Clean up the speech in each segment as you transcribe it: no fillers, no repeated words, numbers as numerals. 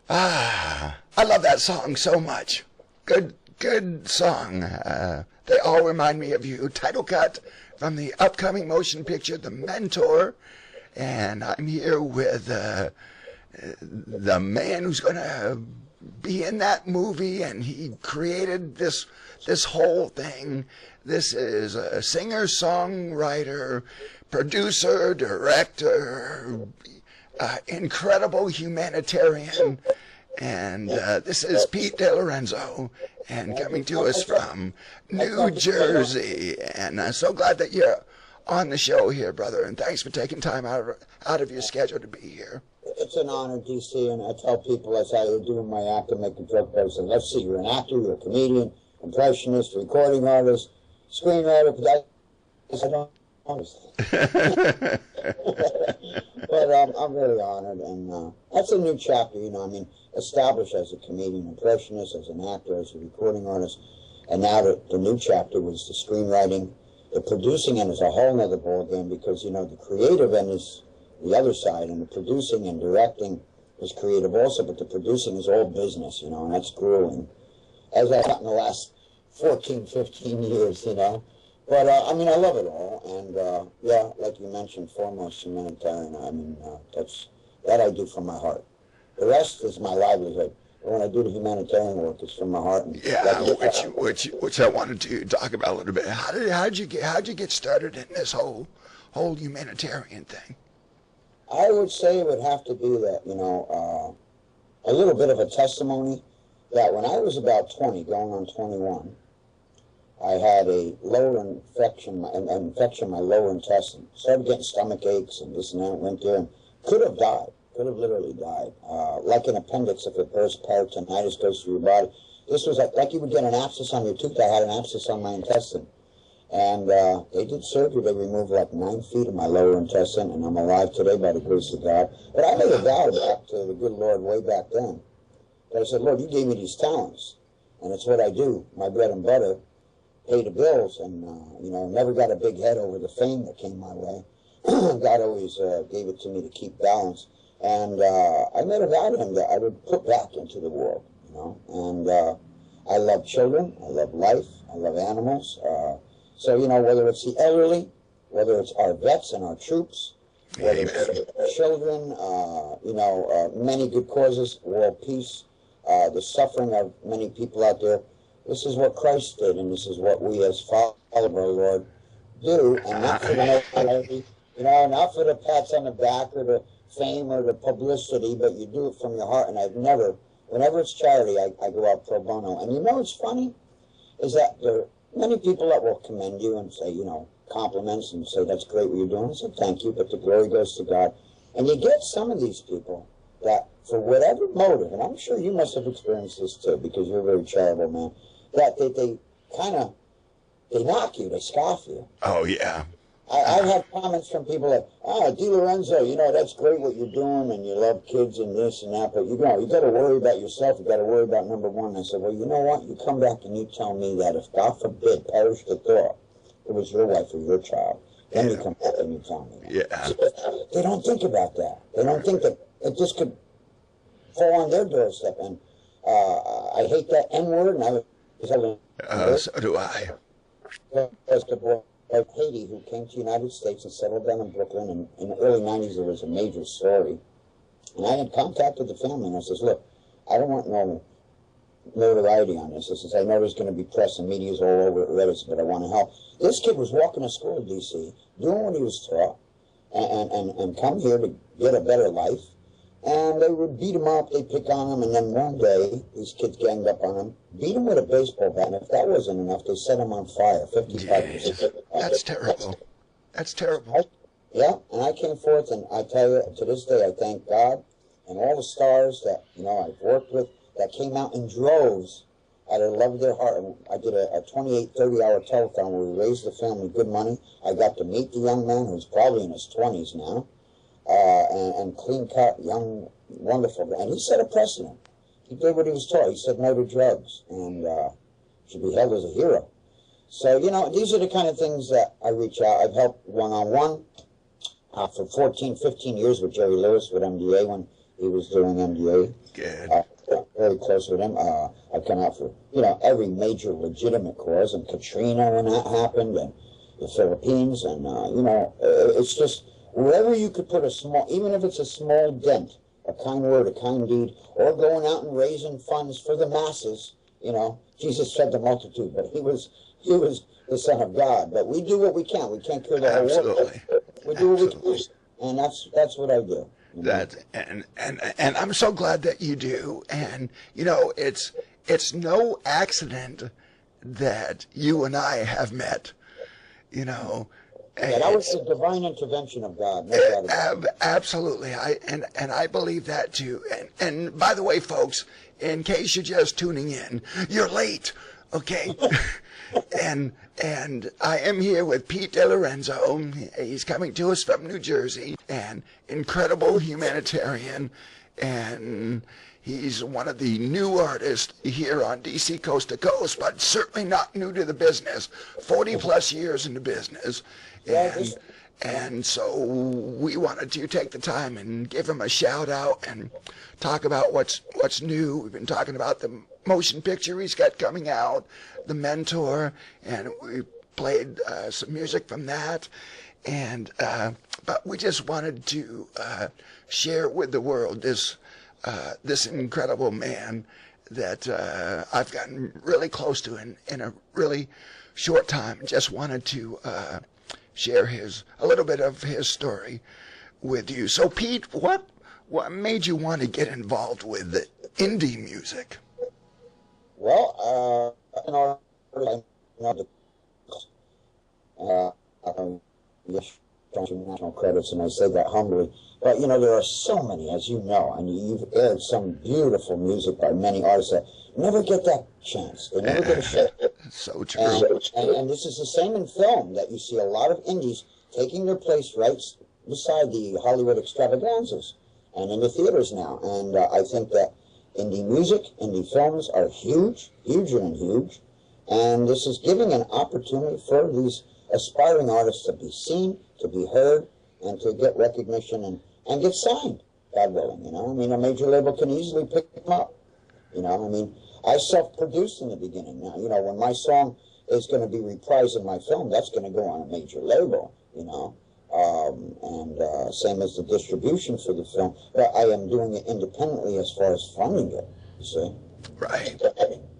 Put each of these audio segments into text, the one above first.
I love that song so much. Good song. They all remind me of you. Title cut from the upcoming motion picture, The Mentor. And I'm here with the man who's going to be in that movie, and he created this whole thing. This is a singer, songwriter, producer, director, incredible humanitarian. And this is Pete DeLorenzo, and coming to us from New Jersey. And I'm so glad that you're on the show here, brother, and thanks for taking time out of your schedule to be here. It's an honor, DC, and I tell people as I was doing my act, I make a joke, I said, let's see, you're an actor, you're a comedian, impressionist, recording artist, screenwriter, but I don't understand. But I'm really honored, and that's a new chapter, you know, I mean, established as a comedian, impressionist, as an actor, as a recording artist, and now the new chapter was the screenwriting. The producing end is a whole other ballgame because, you know, the creative end is the other side, and the producing and directing is creative also, but the producing is all business, you know, and that's grueling, as I've gotten the last 14, 15 years, you know. But, I mean, I love it all, and, yeah, like you mentioned, foremost humanitarian, I mean, that I do from my heart. The rest is my livelihood. When I do the humanitarian work, it's from my heart. And yeah, which I wanted to talk about a little bit. How'd you get started in this whole humanitarian thing? I would say it would have to be that, you know, a little bit of a testimony that when I was about 20, going on 21, I had a lower infection, an infection in my lower intestine. Started getting stomach aches and this and that. Went there and could have died. Could have literally died. Like an appendix, if it bursts, peritonitis goes through your body. This was like you would get an abscess on your tooth. I had an abscess on my intestine. And they did surgery. They removed like 9 feet of my lower intestine, and I'm alive today by the grace of God. But I made a vow back to the good Lord way back then. But I said, Lord, you gave me these talents, and it's what I do, my bread and butter, pay the bills, and, you know, never got a big head over the fame that came my way. God always gave it to me to keep balance. And I made a vow to him that I would put back into the world, you know. And I love children, I love life, I love animals. So, you know, whether it's the elderly, whether it's our vets and our troops, whether it's children, you know, many good causes, world peace, the suffering of many people out there. This is what Christ did, and this is what we as followers of our Lord do, and not for the notoriety, you know, not for the pats on the back or the fame or the publicity, but you do it from your heart. And I've never, whenever it's charity, I go out pro bono. And you know what's funny is that there are many people that will commend you and say, you know, compliments and say, that's great what you're doing. I said, thank you, but the glory goes to God. And you get some of these people that, for whatever motive, and I'm sure you must have experienced this too, because you're a very charitable man, that they kind of, they knock you, they scoff you. Oh, yeah. I've had comments from people like, DeLorenzo, you know, that's great what you're doing, and you love kids and this and that, but you know, you got to worry about yourself. You got to worry about number one. And I said, well, you know what? You come back and you tell me that if, God forbid, perish the thought, it was your wife or your child, then you come back and you tell me that. Yeah. So they don't think about that. They don't think that it just could fall on their doorstep. And I hate that N-word, and I was telling so do I. As the boy of Haiti who came to the United States and settled down in Brooklyn, and in the early 90s there was a major story. And I had contacted the family, and I says, look, I don't want no notoriety on this. I says, I know there's going to be press and media's all over it, but I want to help. This kid was walking to school in D.C., doing what he was taught, and come here to get a better life. And they would beat him up, they'd pick on him, and then one day, these kids ganged up on him, beat him with a baseball bat, and if that wasn't enough, they set him on fire, 55%. That's terrible. That's terrible. Yeah, and I came forth, and I tell you, to this day, I thank God and all the stars that, you know, I've worked with, that came out in droves out of the love of their heart. And I did a 28, 30-hour telethon where we raised the family good money. I got to meet the young man, who's probably in his 20s now. And clean-cut, young, wonderful. And he set a precedent. He did what he was taught. He said no to drugs, and should be held as a hero. So, you know, these are the kind of things that I reach out. I've helped one-on-one for 14, 15 years with Jerry Lewis with MDA when He was doing MDA. Good. Very close with him. I've come out for, every major legitimate cause, and Katrina when that happened, and the Philippines, and, it's just wherever you could put a small, even if it's a small dent, a kind word, a kind deed, or going out and raising funds for the masses. Jesus fed the multitude, but he was the Son of God. But we do what we can. We can't cure the whole world. We do what we can, and that's what I do. And I'm so glad that you do. And it's no accident that you and I have met. Yeah, that was the divine intervention of God. No doubt about it. Absolutely. I believe that too. And by the way, folks, in case you're just tuning in, you're late. Okay. And I am here with Pete DeLorenzo. He's coming to us from New Jersey, an incredible humanitarian, and he's one of the new artists here on DC Coast to Coast, but certainly not new to the business. 40 plus years in the business. And so we wanted to take the time and give him a shout out and talk about what's new. We've been talking about the motion picture he's got coming out, The Mentor, and we played some music from that. And but we just wanted to share with the world this incredible man that I've gotten really close to in a really short time. Just wanted to share a little bit of his story with you. So Pete, what made you want to get involved with the indie music? Well, national credits, and I say that humbly. But there are so many, as you know, and you've aired some beautiful music by many artists that never get that chance. They never get a shot. So true. And this is the same in film, that you see a lot of indies taking their place right beside the Hollywood extravaganzas and in the theaters now. And I think that indie music, indie films are huge, huger and huge. And this is giving an opportunity for these aspiring artists to be seen, to be heard, and to get recognition and get signed, God willing, a major label can easily pick them up. I self-produced in the beginning. Now, when my song is going to be reprised in my film, that's going to go on a major label, and same as the distribution for the film. But I am doing it independently as far as funding it, you see. Right.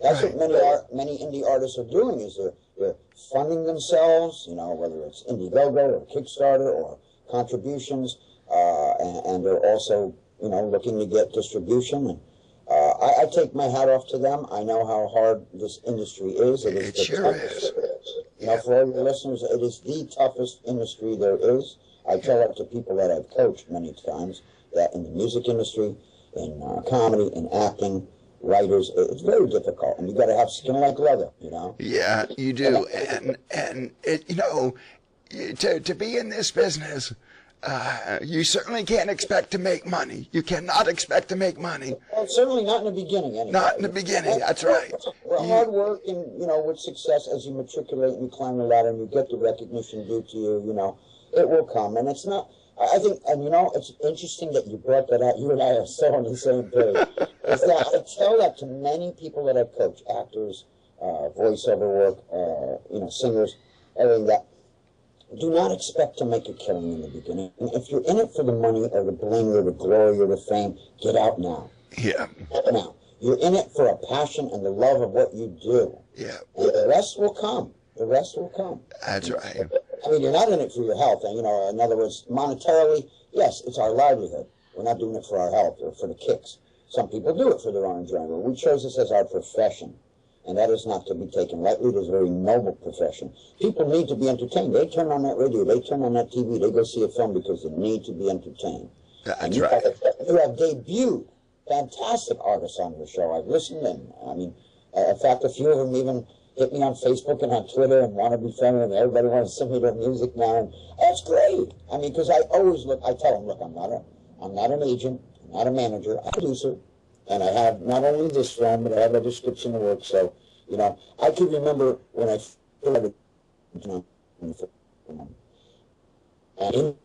That's what many indie artists are doing, is they're funding themselves, whether it's Indiegogo or Kickstarter or contributions, and they're also, looking to get distribution. And I take my hat off to them. I know how hard this industry is. It sure is. For all your listeners, it is the toughest industry there is. I tell it to people that I've coached many times, that in the music industry, in comedy, in acting, writers, it's very difficult, and you got to have skin like leather, Yeah, you do, and it, to be in this business, you certainly can't expect to make money. You cannot expect to make money. Well, certainly not in the beginning, anyway. Not in the beginning. That's right. Well, hard work and with success, as you matriculate and you climb the ladder and you get the recognition due to you, it will come, and it's not. I think, and it's interesting that you brought that out. You and I are so on the same page. Is that I tell that to many people that I've coached, actors, voiceover work, singers, everything, that do not expect to make a killing in the beginning. And if you're in it for the money or the bling or the glory or the fame, get out now. Yeah. Now. You're in it for a passion and the love of what you do. Yeah. And the rest will come. The rest will come. That's right. You're not in it for your health. And, in other words, monetarily, yes, it's our livelihood. We're not doing it for our health or for the kicks. Some people do it for their own enjoyment. We chose this as our profession, and that is not to be taken lightly. It is a very noble profession. People need to be entertained. They turn on that radio. They turn on that TV. They go see a film because they need to be entertained. That's right. You have debuted fantastic artists on your show. I've listened, and in fact, a few of them even hit me on Facebook and on Twitter and want to be friendly, and everybody wants to send me their music now, and that's great. because I always look. I tell them, look, I'm not an agent, I'm not a manager, I'm a producer, and I have not only this film, but I have a description of work. So, I can remember when I started, and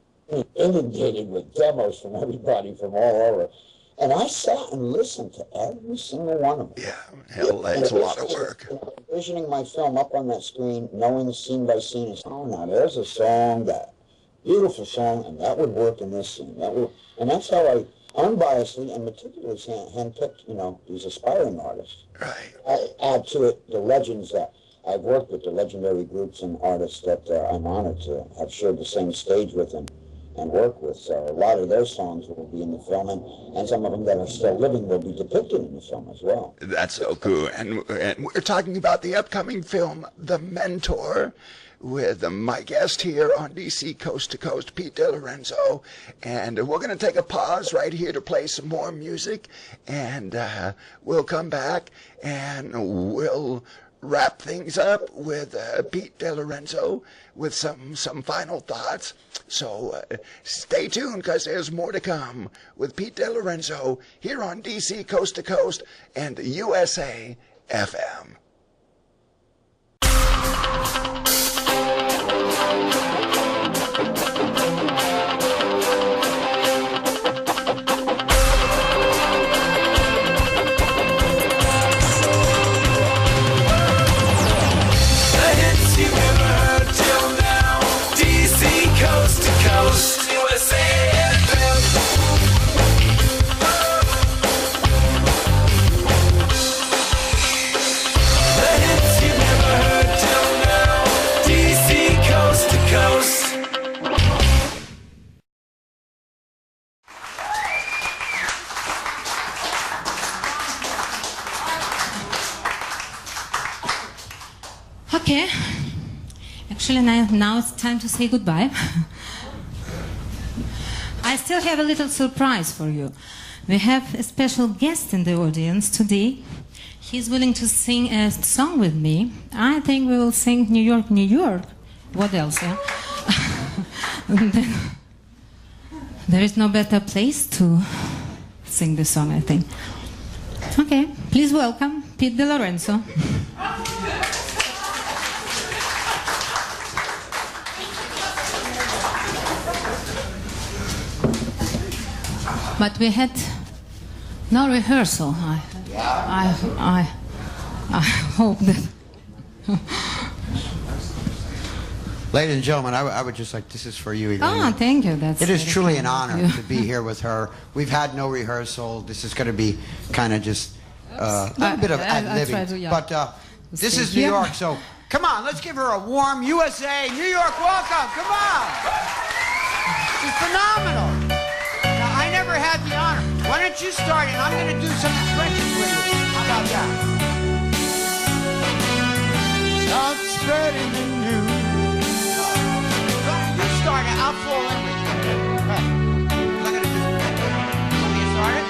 inundated with demos from everybody from all over. And I sat and listened to every single one of them. Yeah, hell, that's a lot of work. Envisioning my film up on that screen, knowing scene by scene, and oh, now there's a song, that beautiful song, and that would work in this scene. And that's how I unbiasedly and meticulously handpicked, these aspiring artists. Right. I add to it the legends that I've worked with, the legendary groups and artists that I'm honored to have shared the same stage with and work with. So a lot of their songs will be in the film, and some of them that are still living will be depicted in the film as well. That's so cool. And we're talking about the upcoming film, The Mentor, with my guest here on DC Coast to Coast, Pete DeLorenzo. And we're going to take a pause right here to play some more music, and we'll come back and we'll wrap things up with Pete DeLorenzo with some final thoughts. So stay tuned, because there's more to come with Pete DeLorenzo here on DC Coast to Coast and USA FM. Coast to coast, USA FM. The hits you've never heard till now, DC Coast to Coast. Okay. Actually, now it's time to say goodbye. I still have a little surprise for you. We have a special guest in the audience today. He's willing to sing a song with me. I think we will sing New York, New York. What else, yeah? There is no better place to sing the song, I think. Okay, please welcome Pete DeLorenzo. But we had no rehearsal. I hope that. Ladies and gentlemen, I would just like, this is for you, Elena. Oh, thank you. It is truly an honor to be here with her. We've had no rehearsal. This is going to be kind of just a little bit of ad-libbing. But this is New York, so come on, let's give her a warm USA, New York welcome. Come on. It's phenomenal. Now, I never had the honor. Why don't you start, and I'm going to do some expressions with you. How about that? Start spreading the news. You start it, I'll fall in with you. Okay. I'm going to do it. Want me to start it?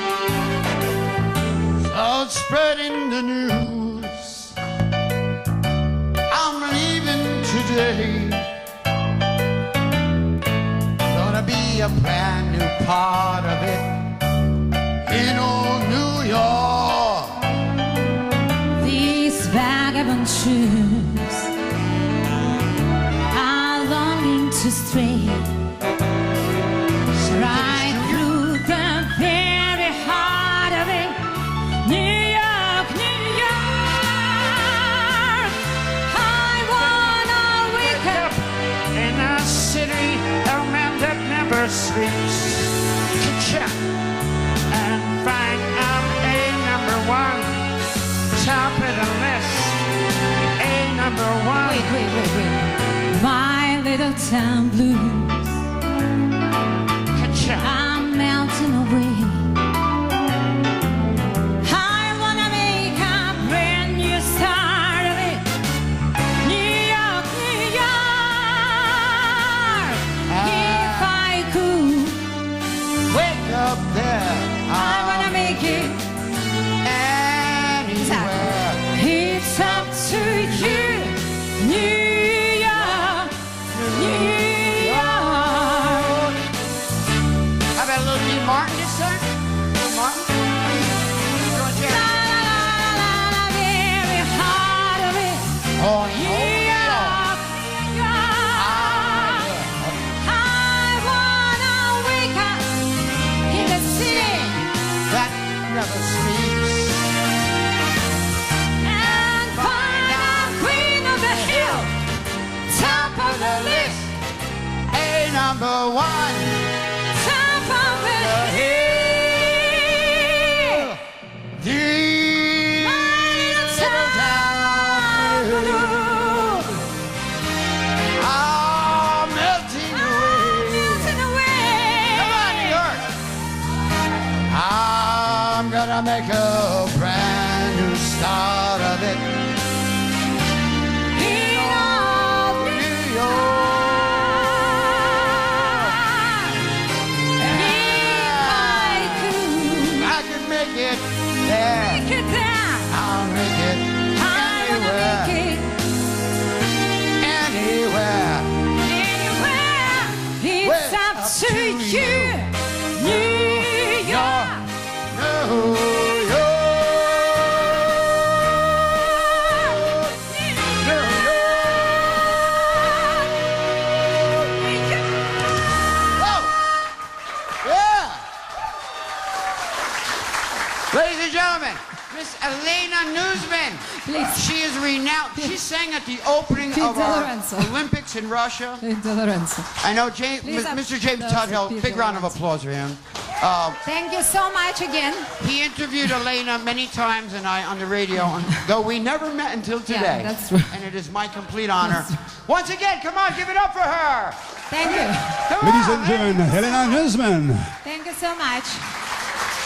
Start spreading the news. I'm leaving today. Gonna be a brand new part of it in old New York. These vagabond shoes are longing to stray right through the very heart of it. New York, New York. I wanna wake up In a city, a man that never sleeps, to check and find out a number one, top of the list, a number one. Wait. My little town blues Ka-cha. are melting away. I wanna make a brand new start of it. New York, New York. If I could, Wake up there, I wanna make it. anywhere. It's up to you, New York, New York. How about a little Dean Martin this time? Dean Martin? Doing La, jazz. la, la, la, very heart of it. Oh, New York, New York. I wanna wake up in the city that never sleeps. And final queen of the hill, top of the list, A number one. top of the hill. The Top of the hill. are melting away. Melting away. Come on, New York. I'm gonna make a brand new start of it. In all New York. If I can make it there. I could down, I'll make it I wanna anywhere. make it Anywhere. anywhere. It's Well, up to you, New York. New York. Whoa. Yeah. Ladies and gentlemen, Miss Elena Newsman. Please. She is renowned. She sang at the opening Please, of our DeLorenzo. Olympics in Russia. DeLorenzo. I know James, Please, Mr. James no, Tuthill. please, Big round of DeLorenzo. applause for him. Thank you so much again. He interviewed Elena many times and I on the radio, and though we never met until today. that's right. And it is my complete honor. Once again, come on, give it up for her. Thank you. Come Ladies on, and gentlemen, Helena Newsman. Thank you so much.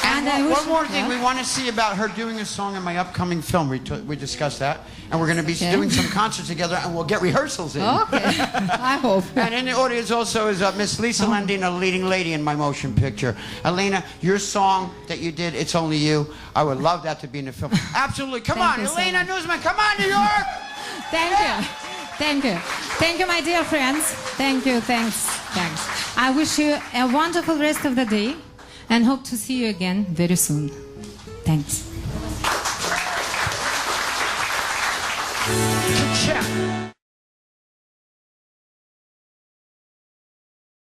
And I one wish- more thing, yeah. we want to see about her doing a song in my upcoming film. We discussed that. And we're going to be Okay. doing some concerts together, and we'll get rehearsals in. Okay. I hope. And in the audience also is Miss Lisa Lending, a leading lady in my motion picture. Elena, your song that you did, It's Only You, I would love that to be in the film. Absolutely. Come Thank on, you so Elena much. Newsman, come on, New York! Thank you. Thank you. Thank you, my dear friends. Thank you. Thanks. Thanks. I wish you a wonderful rest of the day and hope to see you again very soon. Thanks. Check.